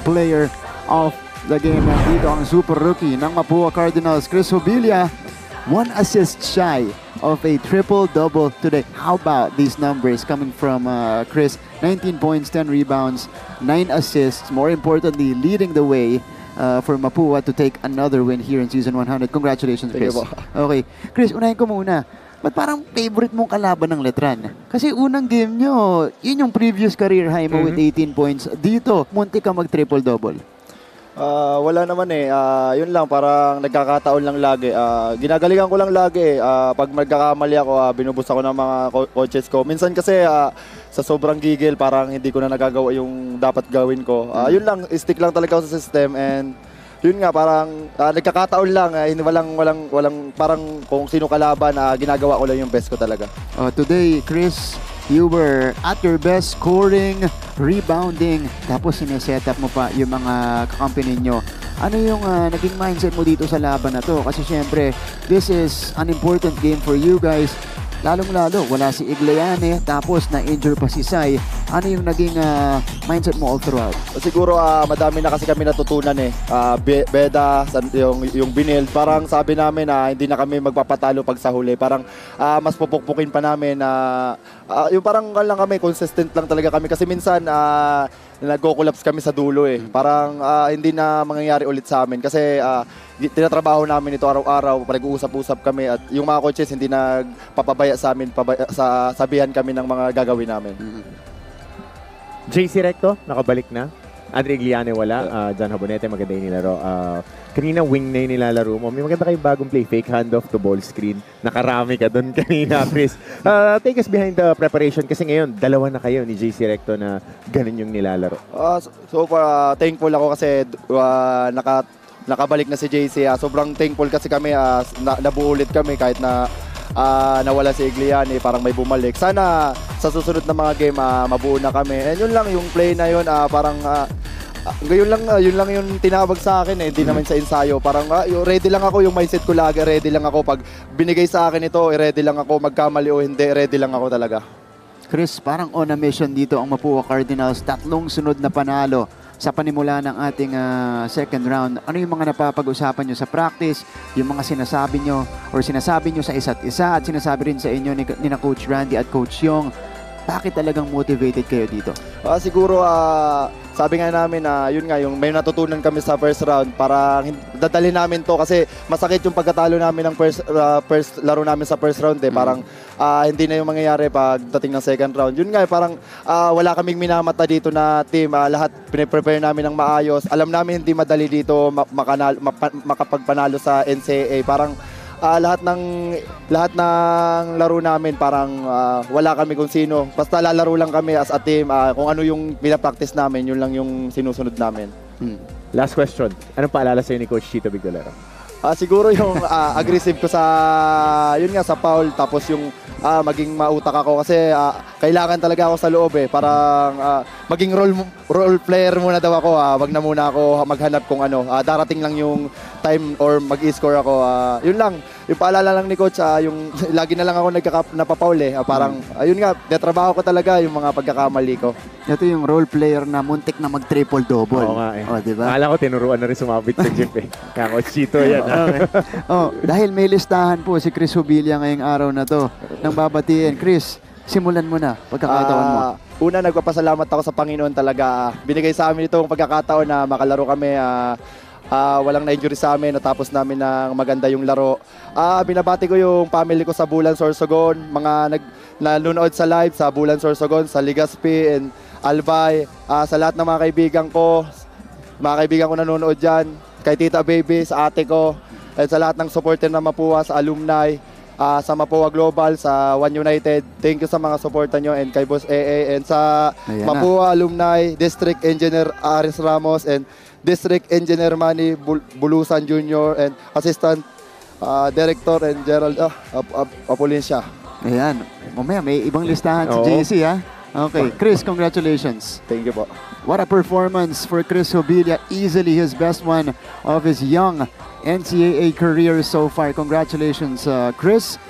player of the game. Nandito ang super rookie ng Mapua Cardinals, Chris Hobilia. 1 assist shy of a triple-double today. How about these numbers coming from Chris? 19 points, 10 rebounds, 9 assists. More importantly, leading the way for Mapua to take another win here in Season 100. Congratulations, Chris. Okay. Chris, unahin ko muna. Ba't parang favorite mong kalaban ng Letran? Kasi unang game nyo, yun yung previous career high mo with 18 points. Dito, munti ka mag-triple-double. Wala naman eh. Yun lang, parang nagkakataon lang lagi. Ginagalingan ko lang lagi. Pag magkakamali ako, binubus ako ng mga coaches ko. Minsan kasi sa sobrang gigil, parang hindi ko na nagagawa yung dapat gawin ko. Yun lang, stick lang talaga ako sa system and yun nga, parang nagkakataon lang. Walang parang kung sino kalaban, ginagawa ko lang yung best ko talaga. Today, Chris, you were at your best scoring, rebounding, tapos sineset up mo pa yung mga kakampi ninyo. Ano yung naging mindset mo dito sa laban na to? Kasi syempre, this is an important game for you guys. Lalong-lalo, wala si Igleane, tapos na-injure pa si Sai. Ano yung naging mindset mo all throughout? Siguro madami na kasi kami natutunan eh. Beda, yung binild. Parang sabi namin na hindi na kami magpapatalo pag sa huli. Parang mas pupukpukin pa namin na yung parang lang kami, consistent lang talaga kami. Kasi minsan nagko-collapse kami sa dulo eh. Parang hindi na mangyayari ulit sa amin. Kasi tinatrabaho namin ito araw-araw, nag-uusap-usap kami at yung mga coaches hindi nagpapabaya sa amin, sabihan kami ng mga gagawin namin. JC Recto, nakabalik na. Andre Igliane wala. John Habonete, maganda yung nilaro. Kanina wing na yung nilalaro mo. May maganda kayong bagong play, fake handoff to ball screen. Nakarami ka doon kanina, Chris. Take us behind the preparation kasi ngayon, dalawa na kayo ni JC Recto na ganun yung nilalaro. So far, thankful ako kasi nakabalik na si JC. Sobrang thankful kasi kami, nabuo ulit kami kahit na nawala si Igliane, parang may bumalik. Sana sa susunod na mga game mabuo na kami. And yun lang, yung play na yun, parang yun lang yung tinawag sa akin eh, hindi naman sa ensayo. Parang ready lang ako, yung mindset ko lagi, ready lang ako. Pag binigay sa akin ito, ready lang ako, magkamali o hindi, ready lang ako talaga. Chris, parang on a mission dito ang Mapua Cardinals. 3 sunod na panalo sa panimula ng ating second round. Ano yung mga napapag-usapan nyo sa practice, yung mga sinasabi nyo or sinasabi nyo sa isa't isa at sinasabi rin sa inyo ni na Coach Randy at Coach Yong, bakit talagang motivated kayo dito? Siguro, sabi nga namin na yun nga, yung may natutunan kami sa first round, parang dadali namin to kasi masakit yung pagkatalo namin ng first laro namin sa first round eh. Parang hindi na yung mangyayari pagdating ng second round. Yun nga, parang wala kaming minamata dito na team. Lahat piniprepare namin ng maayos. Alam namin hindi madali dito makapagpanalo sa NCAA. Parang lahat ng laro namin parang wala kami kung sino. Basta lalaro lang kami as a team. Kung ano yung pinapractice namin, yun lang yung sinusunod namin. Last question. Anong paalala sa'yo ni Coach Chito Bigdolero? Siguro yung aggressive ko sa foul, tapos yung maging mautak ako kasi kailangan talaga ako sa loob eh. Parang maging role player muna daw ako. Wag na muna ako maghanap kung ano. Darating lang yung time or mag-score ako. Yun lang. Yung paalala lang ni Coach, yung lagi na lang ako napapaul eh. Parang, ayun nga, natrabaho ko talaga yung mga pagkakamali ko. Ito yung role player na muntik na mag-triple-double. Oo nga eh. Diba? Akala ko tinuruan na rin sumabit sa jeep eh. Kaya Coach Chito yan. Okay. Dahil may listahan po si Chris Hobilia ngayong araw na to nang babatiin. Chris, simulan mo na pagkakataon mo. Una, nagpapasalamat ako sa Panginoon talaga. Binigay sa amin itong pagkakataon na makalaro kami. Walang na-injury sa amin, natapos namin ng maganda yung laro. Binabati ko yung family ko sa Bulan, Sorsogon, mga nanonood sa live sa Bulan, Sorsogon, sa Legazpi and Albay, sa lahat ng mga kaibigan ko nanonood dyan, kay Tita Baby, sa ate ko, at sa lahat ng supporter na Mapua, sa alumni, sa Mapua Global, sa One United. Thank you sa mga supporter nyo and kay Boss AA and sa Mapua Alumni, District Engineer Aris Ramos and District Engineer Manny Bulusan Jr. and Assistant Director and Gerald Apolinsya. Ayan. Mamaya may ibang listahan si JC ha. Okay. Chris, congratulations. Thank you po. What a performance for Chris Hobilia. Easily his best one of his young NCAA career so far. Congratulations, Chris.